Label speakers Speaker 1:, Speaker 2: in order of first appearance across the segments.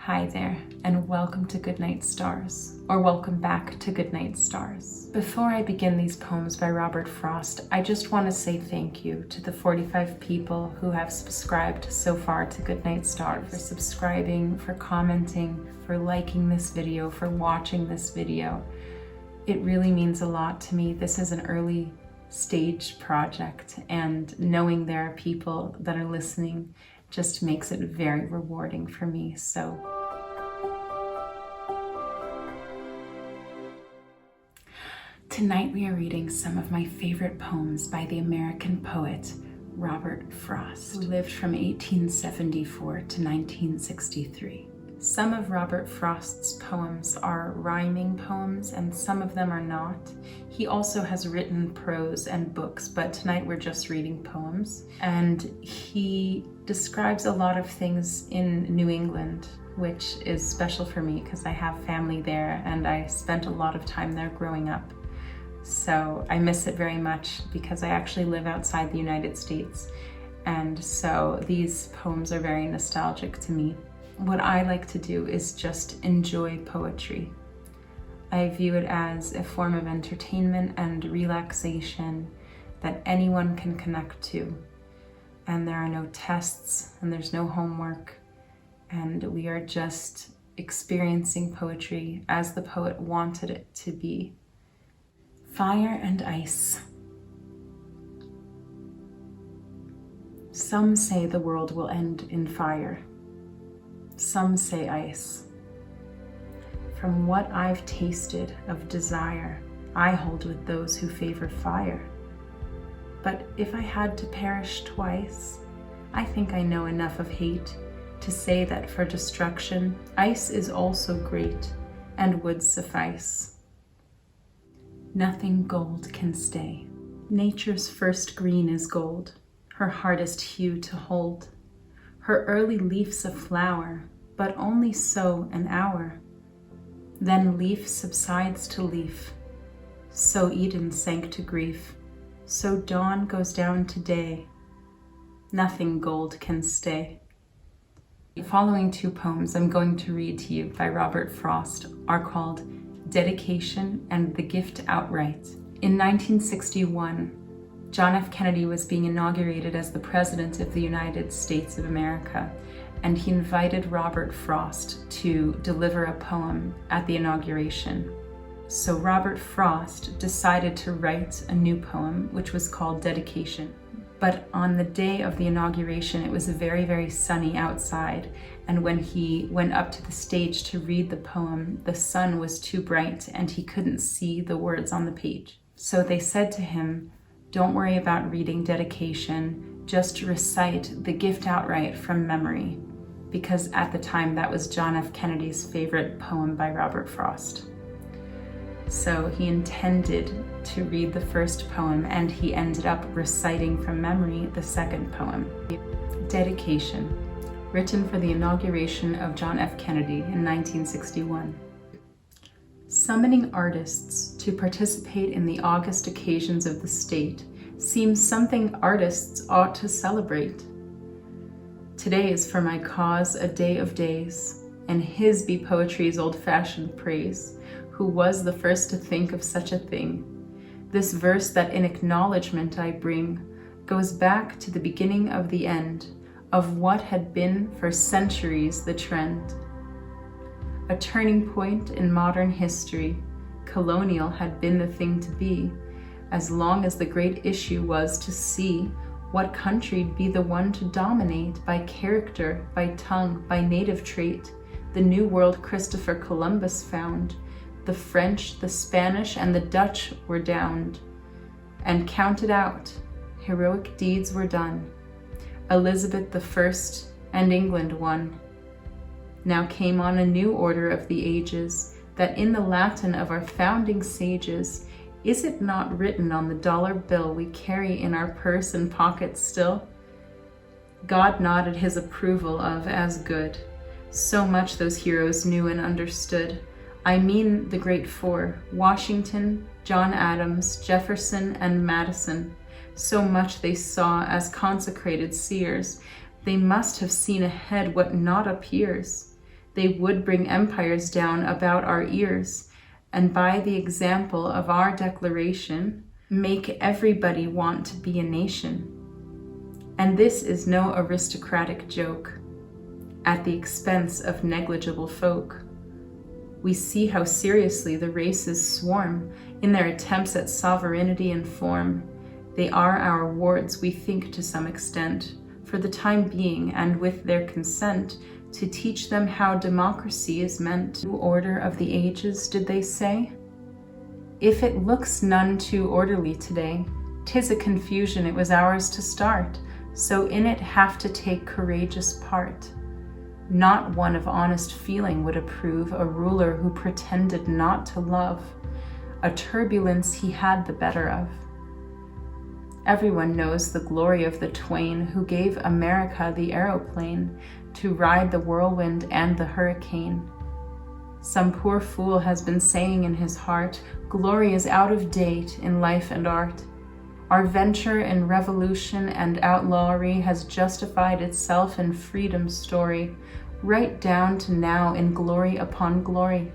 Speaker 1: Hi there, and welcome to Goodnight Stars, or welcome back to Goodnight Stars. Before I begin these poems by Robert Frost, I just want to say thank you to the 45 people who have subscribed so far to Goodnight Stars, for subscribing, for commenting, for liking this video, for watching this video. It really means a lot to me. This is an early stage project, and knowing there are people that are listening just makes it very rewarding for me. So tonight we are reading some of my favorite poems by the American poet Robert Frost, who lived from 1874 to 1963. Some of Robert Frost's poems are rhyming poems and some of them are not. He also has written prose and books, but tonight we're just reading poems. And he describes a lot of things in New England, which is special for me because I have family there and I spent a lot of time there growing up. So I miss it very much because I actually live outside the United States. And so these poems are very nostalgic to me. What I like to do is just enjoy poetry. I view it as a form of entertainment and relaxation that anyone can connect to. And there are no tests and there's no homework. And we are just experiencing poetry as the poet wanted it to be. Fire and ice. Some say the world will end in fire. Some say ice. From what I've tasted of desire, I hold with those who favor fire. But if I had to perish twice, I think I know enough of hate to say that for destruction, ice is also great and would suffice. Nothing gold can stay. Nature's first green is gold, her hardest hue to hold. Her early leaf's a flower, but only so an hour. Then leaf subsides to leaf. So Eden sank to grief. So dawn goes down to day. Nothing gold can stay. The following two poems I'm going to read to you by Robert Frost are called Dedication and The Gift Outright. In 1961, John F. Kennedy was being inaugurated as the President of the United States of America, and he invited Robert Frost to deliver a poem at the inauguration. So Robert Frost decided to write a new poem, which was called Dedication. But on the day of the inauguration, it was very, very sunny outside, and when he went up to the stage to read the poem, the sun was too bright and he couldn't see the words on the page. So they said to him, "Don't worry about reading Dedication, just recite The Gift Outright from memory," because at the time that was John F. Kennedy's favorite poem by Robert Frost. So he intended to read the first poem and he ended up reciting from memory the second poem. Dedication, written for the inauguration of John F. Kennedy in 1961. Summoning artists to participate in the august occasions of the state seems something artists ought to celebrate. Today is for my cause a day of days, and his be poetry's old-fashioned praise, who was the first to think of such a thing. This verse that in acknowledgement I bring goes back to the beginning of the end, of what had been for centuries the trend. A turning point in modern history, colonial had been the thing to be, as long as the great issue was to see what country'd be the one to dominate by character, by tongue, by native trait. The New World Christopher Columbus found. The French, the Spanish, and the Dutch were downed and counted out. Heroic deeds were done. Elizabeth I and England won. Now came on a new order of the ages, that in the Latin of our founding sages, is it not written on the dollar bill we carry in our purse and pocket still? God nodded his approval of as good. So much those heroes knew and understood. I mean the great four, Washington, John Adams, Jefferson, and Madison. So much they saw as consecrated seers. They must have seen ahead what not appears. They would bring empires down about our ears, and by the example of our declaration, make everybody want to be a nation. And this is no aristocratic joke, at the expense of negligible folk. We see how seriously the races swarm in their attempts at sovereignty and form. They are our wards, we think, to some extent, for the time being, and with their consent, to teach them how democracy is meant. New order of the ages, did they say? If it looks none too orderly today, 'tis a confusion it was ours to start, so in it have to take courageous part. Not one of honest feeling would approve a ruler who pretended not to love, a turbulence he had the better of. Everyone knows the glory of the twain who gave America the aeroplane to ride the whirlwind and the hurricane. Some poor fool has been saying in his heart, glory is out of date in life and art. Our venture in revolution and outlawry has justified itself in freedom's story, right down to now in glory upon glory.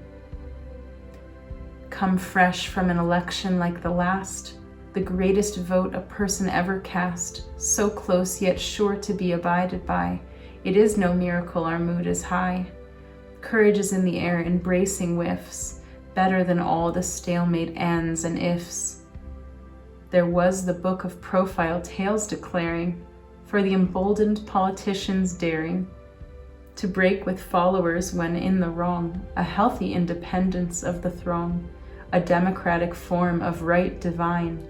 Speaker 1: Come fresh from an election like the last, the greatest vote a person ever cast, so close yet sure to be abided by, it is no miracle our mood is high. Courage is in the air, embracing whiffs, better than all the stalemate ands and ifs. There was the book of profile tales declaring, for the emboldened politicians daring to break with followers when in the wrong, a healthy independence of the throng, a democratic form of right divine,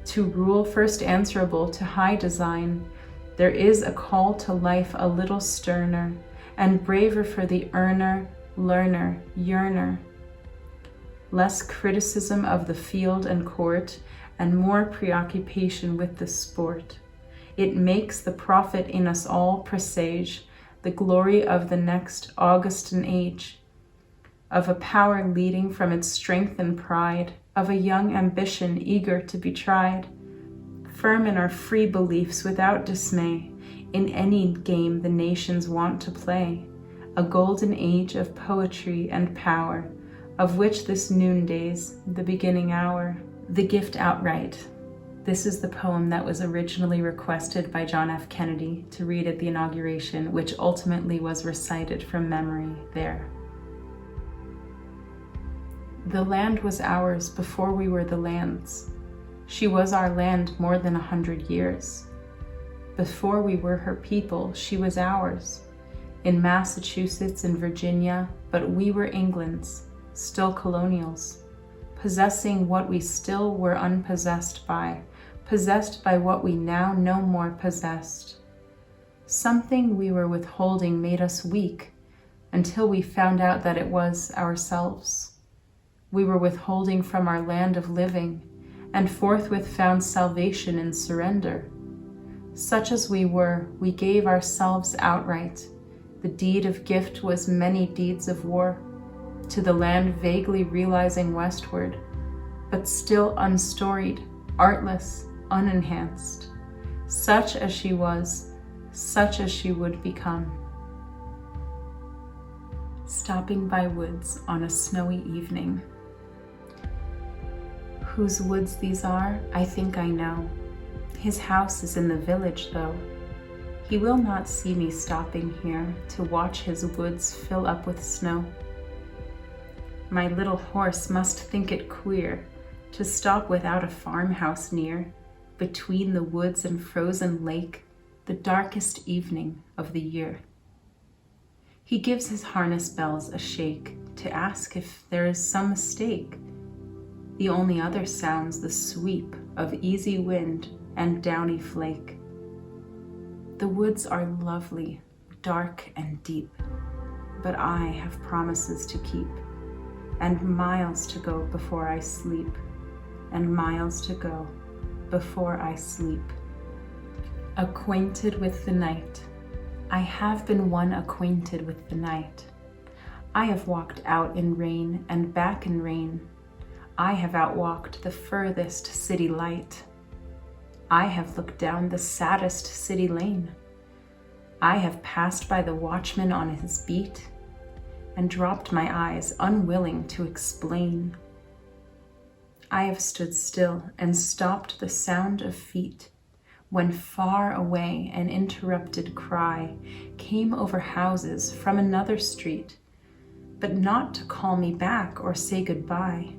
Speaker 1: to rule first answerable to high design. There is a call to life a little sterner, and braver for the earner, learner, yearner. Less criticism of the field and court, and more preoccupation with the sport. It makes the prophet in us all presage the glory of the next Augustan age, of a power leading from its strength and pride, of a young ambition eager to be tried, firm in our free beliefs without dismay, in any game the nations want to play, a golden age of poetry and power, of which this noonday's the beginning hour. The Gift Outright. This is the poem that was originally requested by John F. Kennedy to read at the inauguration, which ultimately was recited from memory there. The land was ours before we were the land's. She was our land more than 100 years. Before we were her people, she was ours. In Massachusetts and Virginia, but we were England's, still colonials, possessing what we still were unpossessed by, possessed by what we now no more possessed. Something we were withholding made us weak, until we found out that it was ourselves. We were withholding from our land of living, and forthwith found salvation in surrender. Such as we were, we gave ourselves outright. The deed of gift was many deeds of war, to the land vaguely realizing westward, but still unstoried, artless, unenhanced. Such as she was, such as she would become. Stopping by woods on a snowy evening. Whose woods these are, I think I know. His house is in the village, though. He will not see me stopping here to watch his woods fill up with snow. My little horse must think it queer to stop without a farmhouse near, between the woods and frozen lake, the darkest evening of the year. He gives his harness bells a shake to ask if there is some mistake. The only other sounds the sweep of easy wind and downy flake. The woods are lovely, dark and deep, but I have promises to keep, and miles to go before I sleep, and miles to go before I sleep. Acquainted with the night. I have been one acquainted with the night. I have walked out in rain and back in rain. I have outwalked the furthest city light. I have looked down the saddest city lane. I have passed by the watchman on his beat. and dropped my eyes, unwilling to explain. I have stood still and stopped the sound of feet, when far away an interrupted cry came over houses from another street, but not to call me back or say goodbye.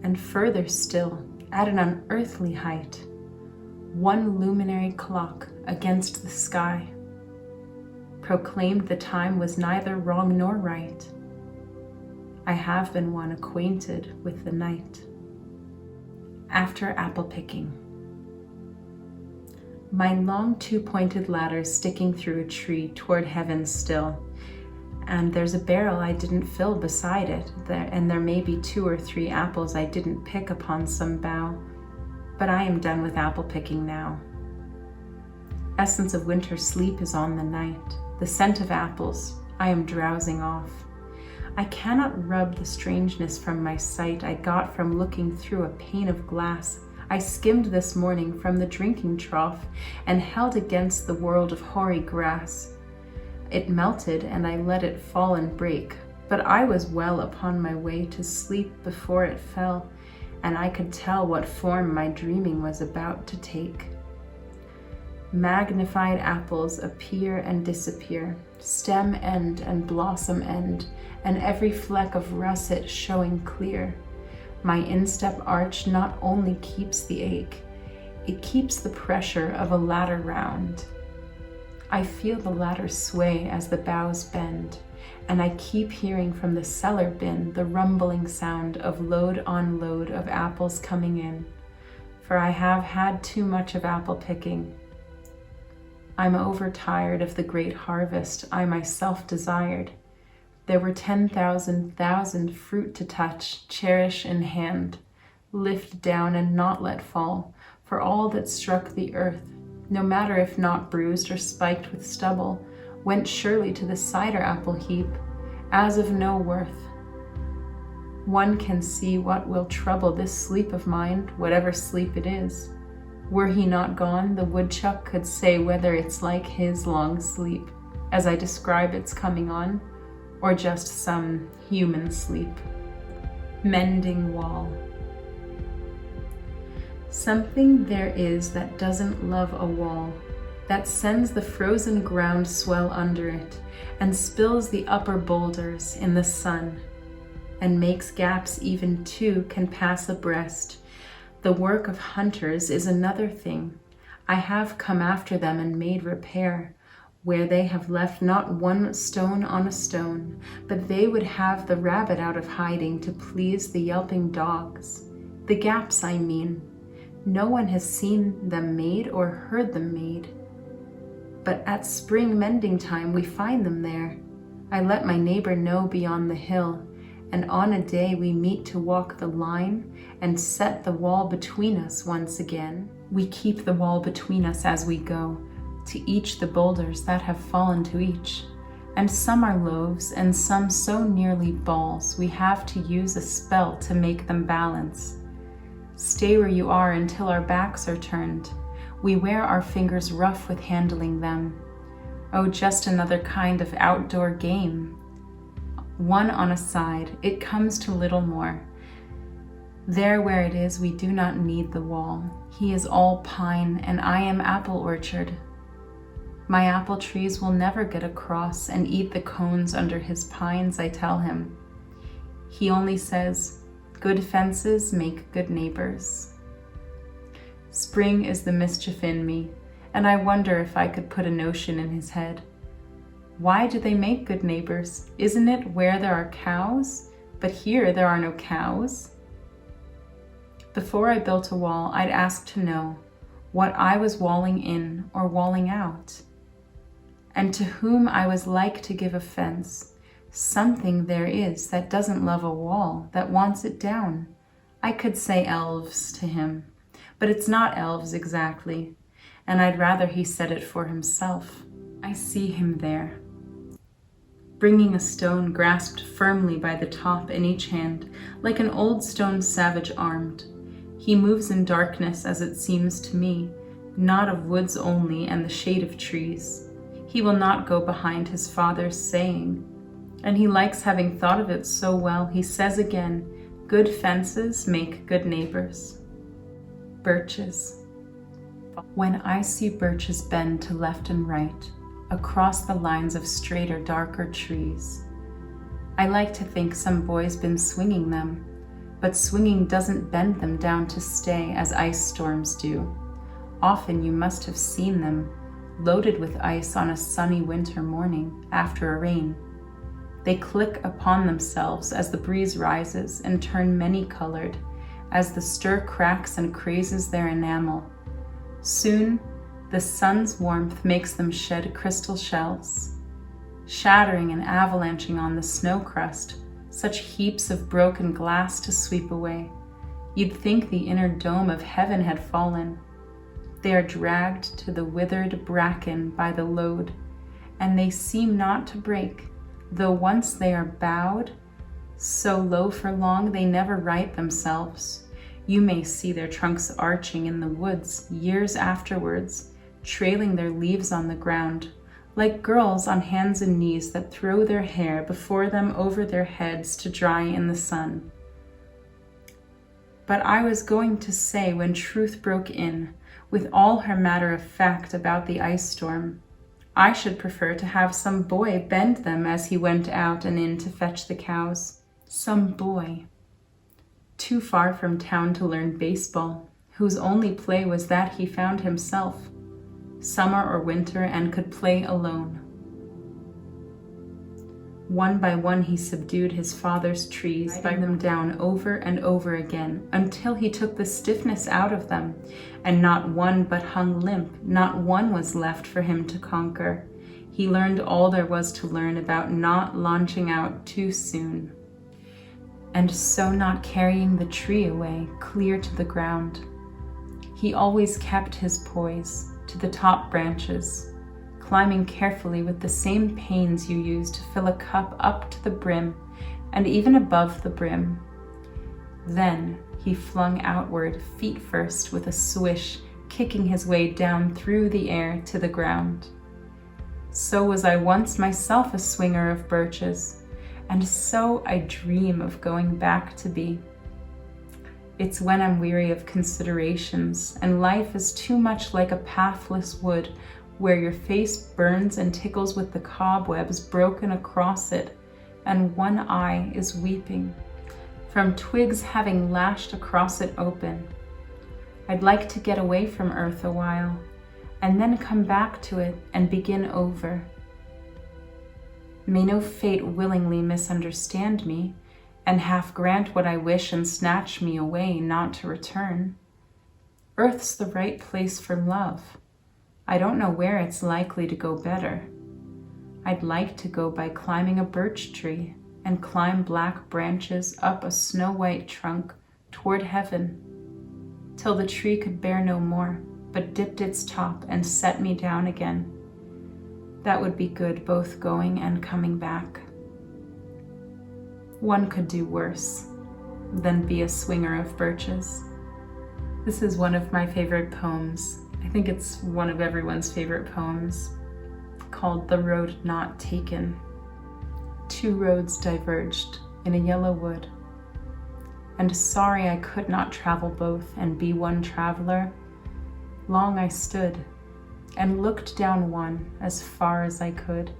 Speaker 1: And further still, at an unearthly height, one luminary clock against the sky proclaimed the time was neither wrong nor right. I have been one acquainted with the night. After apple picking. My long two-pointed ladder sticking through a tree toward heaven still, and there's a barrel I didn't fill beside it, and there may be 2 or 3 apples I didn't pick upon some bough, but I am done with apple picking now. Essence of winter sleep is on the night, the scent of apples I am drowsing off. I cannot rub the strangeness from my sight I got from looking through a pane of glass I skimmed this morning from the drinking trough and held against the world of hoary grass. It melted and I let it fall and break, but I was well upon my way to sleep before it fell, and I could tell what form my dreaming was about to take. Magnified apples appear and disappear, stem end and blossom end, and every fleck of russet showing clear. My instep arch not only keeps the ache, it keeps the pressure of a ladder round. I feel the ladder sway as the boughs bend, and I keep hearing from the cellar bin the rumbling sound of load on load of apples coming in, for I have had too much of apple picking. I'm overtired of the great harvest I myself desired. There were 10,000 fruit to touch, cherish in hand, lift down and not let fall, for all that struck the earth, no matter if not bruised or spiked with stubble, went surely to the cider apple heap, as of no worth. One can see what will trouble this sleep of mine, whatever sleep it is. Were he not gone, the woodchuck could say whether it's like his long sleep, as I describe its coming on, or just some human sleep. Mending Wall. Something there is that doesn't love a wall, that sends the frozen ground swell under it, and spills the upper boulders in the sun, and makes gaps even 2 can pass abreast. The work of hunters is another thing. I have come after them and made repair, where they have left not one stone on a stone, but they would have the rabbit out of hiding to please the yelping dogs. The gaps, I mean. No one has seen them made or heard them made. But at spring mending time we find them there. I let my neighbor know beyond the hill, and on a day we meet to walk the line and set the wall between us once again. We keep the wall between us as we go, to each the boulders that have fallen to each, and some are loaves and some so nearly balls we have to use a spell to make them balance. Stay where you are until our backs are turned. We wear our fingers rough with handling them. Oh, just another kind of outdoor game. One on a side, it comes to little more. There where it is, we do not need the wall. He is all pine, and I am apple orchard. My apple trees will never get across and eat the cones under his pines, I tell him. He only says, good fences make good neighbors. Spring is the mischief in me, and I wonder if I could put a notion in his head. Why do they make good neighbors? Isn't it where there are cows? But here there are no cows. Before I built a wall, I'd ask to know what I was walling in or walling out, and to whom I was like to give offense. Something there is that doesn't love a wall, that wants it down. I could say elves to him, but it's not elves exactly, and I'd rather he said it for himself. I see him there, bringing a stone grasped firmly by the top in each hand, like an old stone savage armed. He moves in darkness, as it seems to me, not of woods only and the shade of trees. He will not go behind his father's saying. And he likes having thought of it so well, he says again, good fences make good neighbors. Birches. When I see birches bend to left and right, across the lines of straighter, darker trees, I like to think some boy's been swinging them, but swinging doesn't bend them down to stay as ice storms do. Often you must have seen them, loaded with ice on a sunny winter morning after a rain. They click upon themselves as the breeze rises and turn many-colored, as the stir cracks and crazes their enamel. Soon, the sun's warmth makes them shed crystal shells, shattering and avalanching on the snow crust, such heaps of broken glass to sweep away. You'd think the inner dome of heaven had fallen. They are dragged to the withered bracken by the load, and they seem not to break, though once they are bowed, so low for long they never right themselves. You may see their trunks arching in the woods years afterwards, trailing their leaves on the ground, like girls on hands and knees that throw their hair before them over their heads to dry in the sun. But I was going to say, when truth broke in, with all her matter of fact about the ice storm, I should prefer to have some boy bend them as he went out and in to fetch the cows. Some boy, too far from town to learn baseball, whose only play was that he found himself, summer or winter, and could play alone. One by one he subdued his father's trees, biting them down over and over again, until he took the stiffness out of them, and not one but hung limp, not one was left for him to conquer. He learned all there was to learn about not launching out too soon, and so not carrying the tree away clear to the ground. He always kept his poise to the top branches, climbing carefully with the same pains you use to fill a cup up to the brim and even above the brim. Then he flung outward, feet first, with a swish, kicking his way down through the air to the ground. So was I once myself a swinger of birches, and so I dream of going back to be. It's when I'm weary of considerations, and life is too much like a pathless wood, where your face burns and tickles with the cobwebs broken across it, and one eye is weeping from twigs having lashed across it open. I'd like to get away from earth a while, and then come back to it and begin over. May no fate willingly misunderstand me, and half grant what I wish and snatch me away not to return. Earth's the right place for love. I don't know where it's likely to go better. I'd like to go by climbing a birch tree and climb black branches up a snow-white trunk toward heaven, till the tree could bear no more, but dipped its top and set me down again. That would be good, both going and coming back. One could do worse than be a swinger of birches. This is one of my favorite poems. I think it's one of everyone's favorite poems, called The Road Not Taken. Two roads diverged in a yellow wood, and sorry I could not travel both and be one traveler. Long I stood and looked down one as far as I could,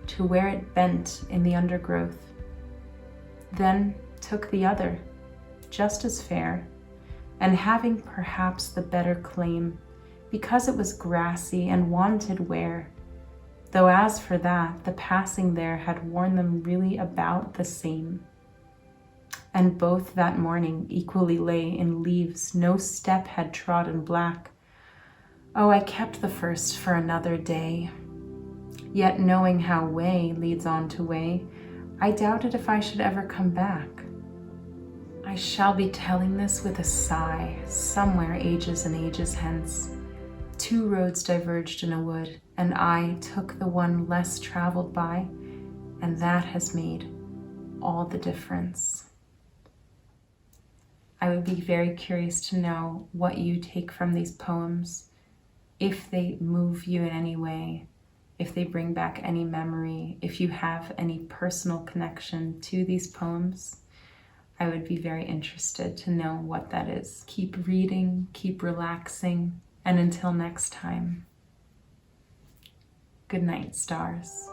Speaker 1: to where it bent in the undergrowth. Then took the other, just as fair, and having perhaps the better claim, because it was grassy and wanted wear, though as for that, the passing there had worn them really about the same. And both that morning equally lay in leaves no step had trodden black. Oh, I kept the first for another day. Yet knowing how way leads on to way, I doubted if I should ever come back. I shall be telling this with a sigh, somewhere ages and ages hence. Two roads diverged in a wood, and I took the one less traveled by, and that has made all the difference. I would be very curious to know what you take from these poems, if they move you in any way, if they bring back any memory, if you have any personal connection to these poems, I would be very interested to know what that is. Keep reading, keep relaxing, and until next time, good night, stars.